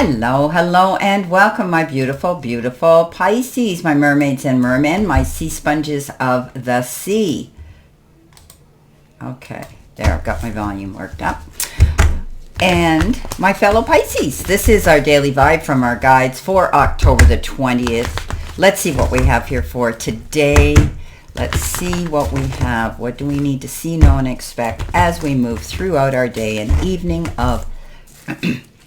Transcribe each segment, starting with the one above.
Hello, hello, and welcome, my beautiful, beautiful Pisces, my mermaids and mermen, my sea sponges of the sea. Okay, there, I've got my volume worked up. And my fellow Pisces, this is our daily vibe from our guides for October the 20th. Let's see what we have here for today. Let's see what we have. What do we need to see, know, and expect as we move throughout our day and evening of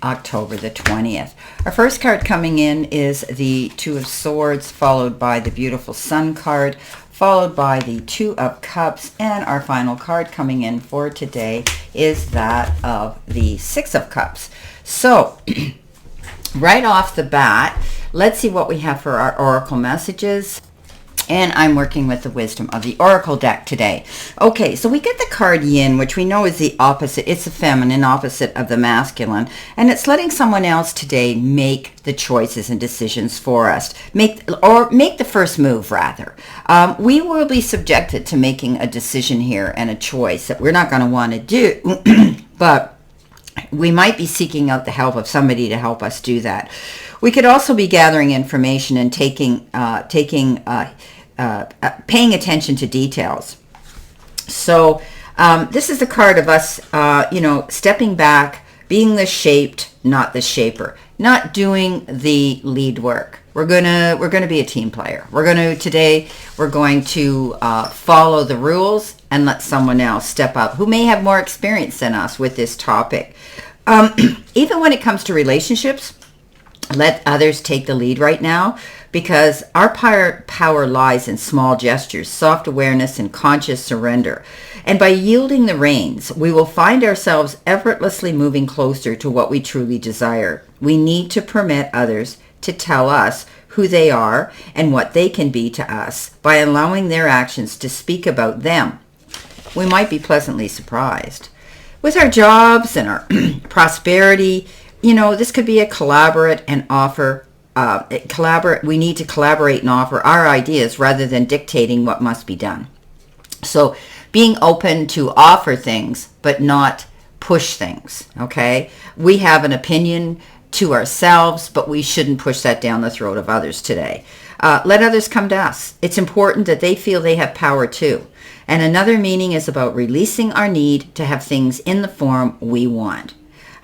October the 20th. Our first card coming in is the Two of Swords, followed by the beautiful Sun card, followed by the Two of Cups, and our final card coming in for today is that of the Six of Cups. So, right off the bat, let's see what we have for our oracle messages. And I'm working with the wisdom of the Oracle deck today. Okay, so we get the card Yin, which we know is the opposite. It's the feminine opposite of the masculine. And it's letting someone else today make the choices and decisions for us. Make the first move, rather. We will be subjected to making a decision here and a choice that we're not going to want to do. But we might be seeking out the help of somebody to help us do that. We could also be gathering information and paying attention to details. So this is the card of us, stepping back, being the shaped, not the shaper, not doing the lead work. We're gonna be a team player. We're going to follow the rules and let someone else step up who may have more experience than us with this topic. Even when it comes to relationships, let others take the lead right now, because our power lies in small gestures, soft awareness, and conscious surrender. And by yielding the reins, we will find ourselves effortlessly moving closer to what we truly desire. We need to permit others to tell us who they are and what they can be to us by allowing their actions to speak about them. We might be pleasantly surprised. With our jobs and our prosperity, this could be a collaborate and offer. We need to collaborate and offer our ideas rather than dictating what must be done. So being open to offer things, but not push things, okay? We have an opinion to ourselves, but we shouldn't push that down the throat of others today. Let others come to us. It's important that they feel they have power too. And another meaning is about releasing our need to have things in the form we want.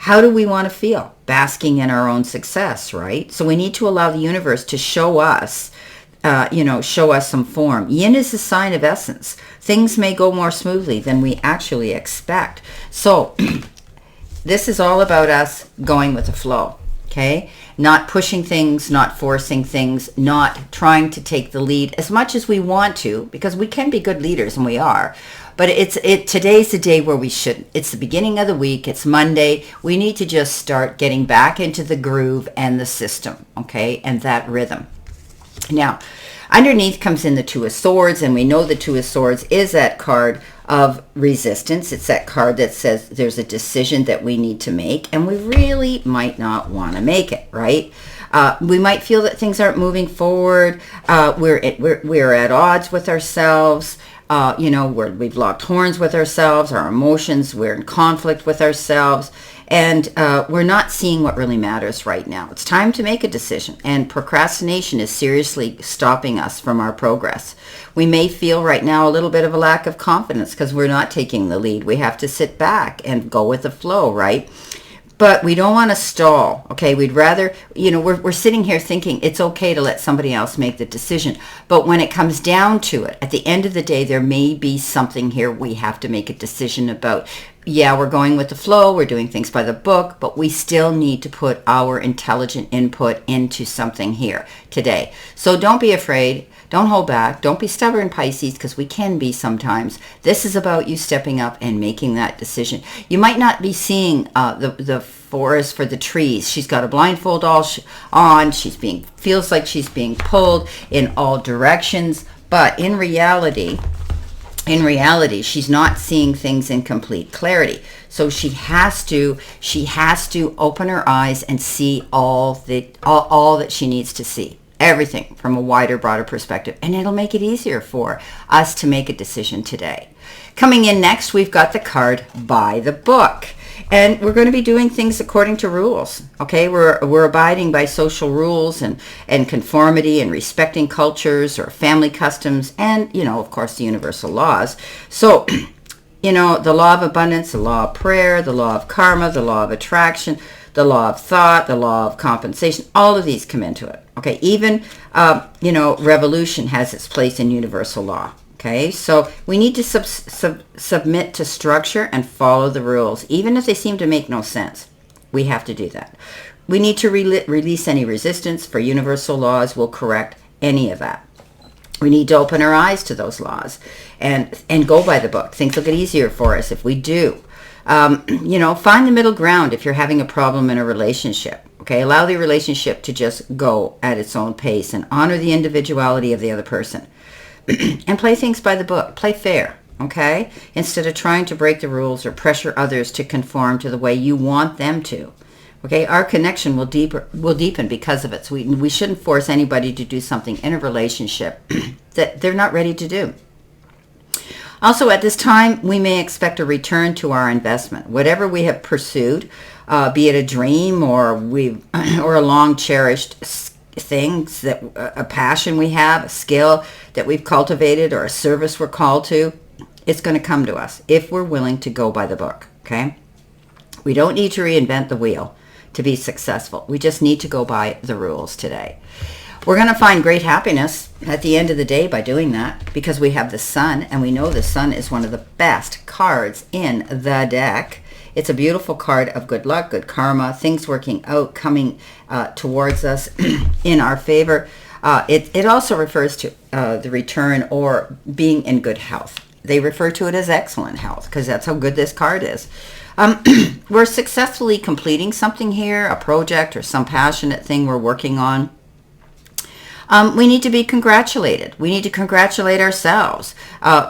How do we want to feel? Basking in our own success, right? So we need to allow the universe to show us some form. Yin is a sign of essence. Things may go more smoothly than we actually expect. So this is all about us going with the flow, okay? Not pushing things, not forcing things, not trying to take the lead as much as we want to, because we can be good leaders, and we are. But today's the day where we shouldn't. It's the beginning of the week. It's Monday. We need to just start getting back into the groove and the system, okay, and that rhythm. Now, underneath comes in the Two of Swords, and we know the Two of Swords is that card of resistance. It's that card that says there's a decision that we need to make, and we really might not want to make it, right? We might feel that things aren't moving forward. We're at odds with ourselves. We've locked horns with ourselves, our emotions, we're in conflict with ourselves, and we're not seeing what really matters right now. It's time to make a decision, and procrastination is seriously stopping us from our progress. We may feel right now a little bit of a lack of confidence because we're not taking the lead. We have to sit back and go with the flow, right? But we don't want to stall, okay? We'd rather, we're sitting here thinking it's okay to let somebody else make the decision. But when it comes down to it, at the end of the day, there may be something here we have to make a decision about. Yeah, we're going with the flow, we're doing things by the book, but we still need to put our intelligent input into something here today. So don't be afraid. Don't hold back. Don't be stubborn, Pisces, because we can be sometimes. This is about you stepping up and making that decision. You might not be seeing the forest for the trees. She's got a blindfold on. Feels like she's being pulled in all directions. But in reality, she's not seeing things in complete clarity. So she has to open her eyes and see all that she needs to see. Everything from a wider, broader perspective. And it'll make it easier for us to make a decision today. Coming in next, we've got the card By the Book. And we're going to be doing things according to rules. Okay, we're abiding by social rules and conformity and respecting cultures or family customs and, of course, the universal laws. So, the law of abundance, the law of prayer, the law of karma, the law of attraction, the law of thought, the law of compensation, all of these come into it. Okay, even, revolution has its place in universal law. Okay, so we need to submit to structure and follow the rules, even if they seem to make no sense. We have to do that. We need to release any resistance, for universal laws will correct any of that. We need to open our eyes to those laws and go by the book. Things will get easier for us if we do. Find the middle ground if you're having a problem in a relationship. Okay, allow the relationship to just go at its own pace and honor the individuality of the other person. And play things by the book. Play fair, okay? Instead of trying to break the rules or pressure others to conform to the way you want them to. Okay, our connection will deepen because of it. So we shouldn't force anybody to do something in a relationship that they're not ready to do. Also, at this time, we may expect a return to our investment. Whatever we have pursued, be it a dream or a long cherished things, that a passion we have, a skill that we've cultivated, or a service we're called to, it's going to come to us if we're willing to go by the book. Okay, we don't need to reinvent the wheel to be successful. We just need to go by the rules today. We're going to find great happiness at the end of the day by doing that, because we have the sun, and we know the sun is one of the best cards in the deck. It's a beautiful card of good luck, good karma, things working out, coming towards us in our favor. It also refers to the return or being in good health. They refer to it as excellent health because that's how good this card is. We're successfully completing something here, a project or some passionate thing we're working on. We need to be congratulated. We need to congratulate ourselves.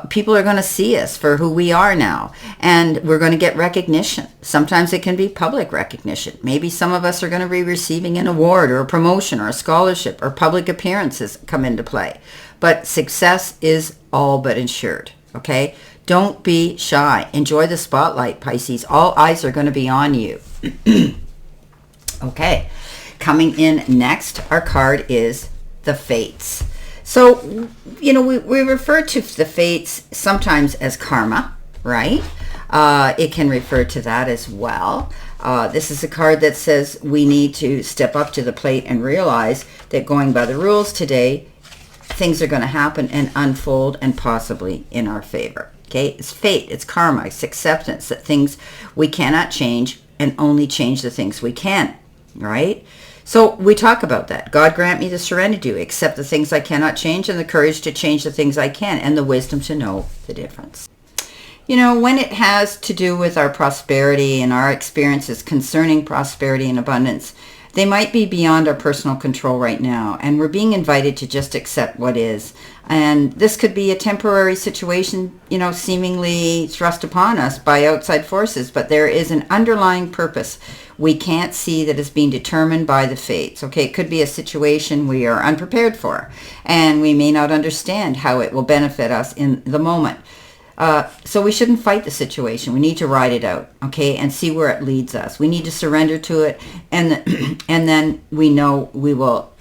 People are going to see us for who we are now, and we're going to get recognition. Sometimes it can be public recognition. Maybe some of us are going to be receiving an award or a promotion or a scholarship, or public appearances come into play. But success is all but ensured, okay? Don't be shy. Enjoy the spotlight, Pisces. All eyes are going to be on you. Okay, coming in next, our card is the fates. So, we refer to the fates sometimes as karma, right? It can refer to that as well. This is a card that says we need to step up to the plate and realize that going by the rules today, things are going to happen and unfold and possibly in our favor. Okay, it's fate, it's karma, it's acceptance that things we cannot change and only change the things we can, right? So we talk about that. God grant me the serenity to accept the things I cannot change and the courage to change the things I can and the wisdom to know the difference. When it has to do with our prosperity and our experiences concerning prosperity and abundance, they might be beyond our personal control right now, and we're being invited to just accept what is. And this could be a temporary situation, seemingly thrust upon us by outside forces, but there is an underlying purpose we can't see that is being determined by the fates. Okay, it could be a situation we are unprepared for, and we may not understand how it will benefit us in the moment. So we shouldn't fight the situation. We need to ride it out, okay, and see where it leads us. We need to surrender to it, and then we know we will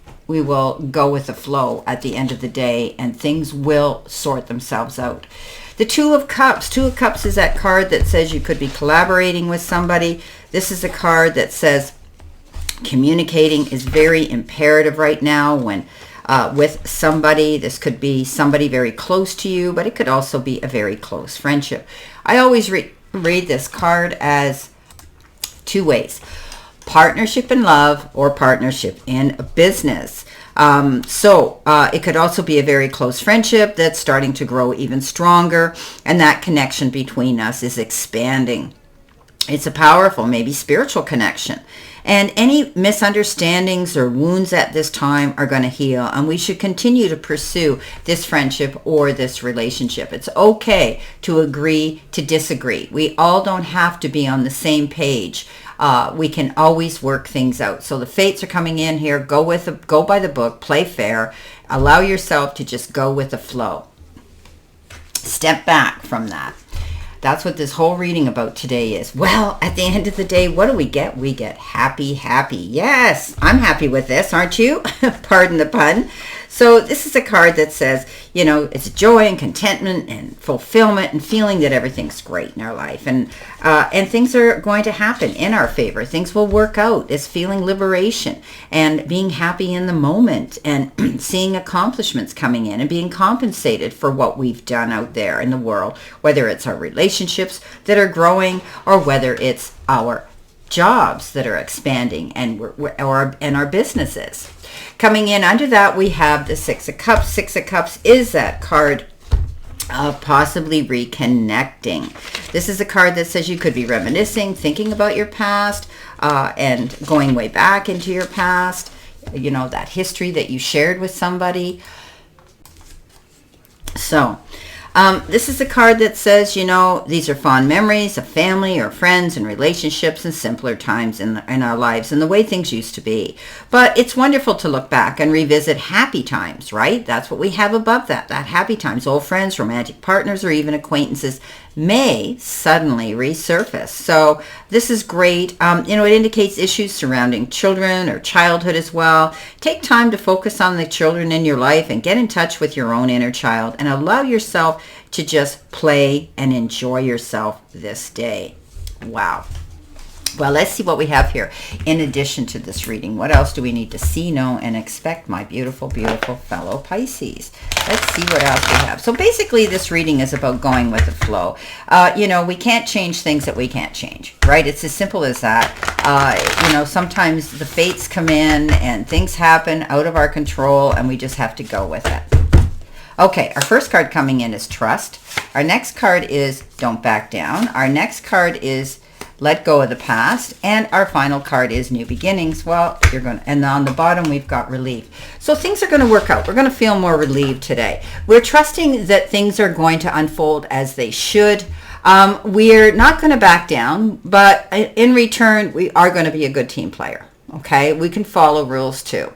go with the flow at the end of the day, and things will sort themselves out. The Two of Cups. Two of Cups is that card that says you could be collaborating with somebody. This is a card that says communicating is very imperative right now when with somebody. This could be somebody very close to you, but it could also be a very close friendship. I always read this card as two ways: partnership in love or partnership in business. So it could also be a very close friendship that's starting to grow even stronger, and that connection between us is expanding. It's a powerful, maybe spiritual connection. And any misunderstandings or wounds at this time are going to heal, and we should continue to pursue this friendship or this relationship. It's okay to agree to disagree. We all don't have to be on the same page. We can always work things out. So the fates are coming in here. Go by the book, play fair, allow yourself to just go with the flow. Step back from that. That's what this whole reading about today is. Well, at the end of the day, what do we get? We get happy, happy. Yes, I'm happy with this, aren't you? Pardon the pun. So this is a card that says, you know, it's joy and contentment and fulfillment and feeling that everything's great in our life. And things are going to happen in our favor. Things will work out. It's feeling liberation and being happy in the moment and seeing accomplishments coming in and being compensated for what we've done out there in the world, whether it's our relationships that are growing or whether it's our jobs that are expanding and our businesses. Coming in under that, we have the Six of Cups. Six of Cups is that card of possibly reconnecting. This is a card that says you could be reminiscing, thinking about your past, and going way back into your past, you know, that history that you shared with somebody. So this is a card that says, you know, these are fond memories of family or friends and relationships and simpler times in our lives and the way things used to be. But it's wonderful to look back and revisit happy times, right? That's what we have above that happy times. Old friends, romantic partners, or even acquaintances may suddenly resurface. So this is great. You know, it indicates issues surrounding children or childhood as well. Take time to focus on the children in your life and get in touch with your own inner child and allow yourself to just play and enjoy yourself this day. Wow. Well, let's see what we have here. In addition to this reading, what else do we need to see, know, and expect, my beautiful, beautiful fellow Pisces? Let's see what else we have. So basically, this reading is about going with the flow. You know, we can't change things that we can't change, right? It's as simple as that. You know, sometimes the fates come in and things happen out of our control, and we just have to go with it. Okay, our first card coming in is Trust. Our next card is Don't Back Down. Our next card is Let Go of the Past. And our final card is New Beginnings. Well, and on the bottom we've got Relief. So things are going to work out. We're going to feel more relieved today. We're trusting that things are going to unfold as they should. We're not going to back down, but in return, we are going to be a good team player. Okay, we can follow rules too.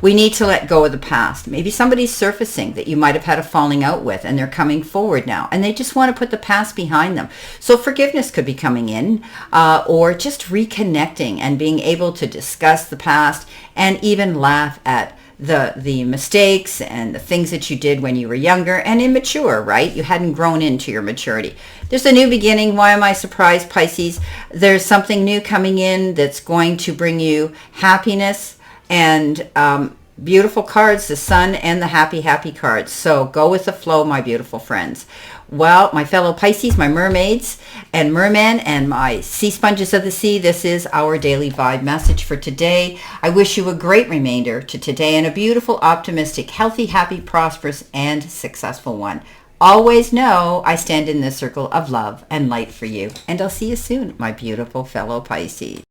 We need to let go of the past. Maybe somebody's surfacing that you might have had a falling out with and they're coming forward now and they just want to put the past behind them. So forgiveness could be coming in or just reconnecting and being able to discuss the past and even laugh at the mistakes and the things that you did when you were younger and immature, right? You hadn't grown into your maturity. There's a new beginning. Why am I surprised, Pisces? There's something new coming in that's going to bring you happiness and beautiful cards, the Sun and the Happy, Happy cards. So go with the flow, my beautiful friends. Well, my fellow Pisces, my mermaids and mermen and my sea sponges of the sea, this is our daily vibe message for today. I wish you a great remainder to today and a beautiful, optimistic, healthy, happy, prosperous, and successful one. Always know I stand in this circle of love and light for you. And I'll see you soon, my beautiful fellow Pisces.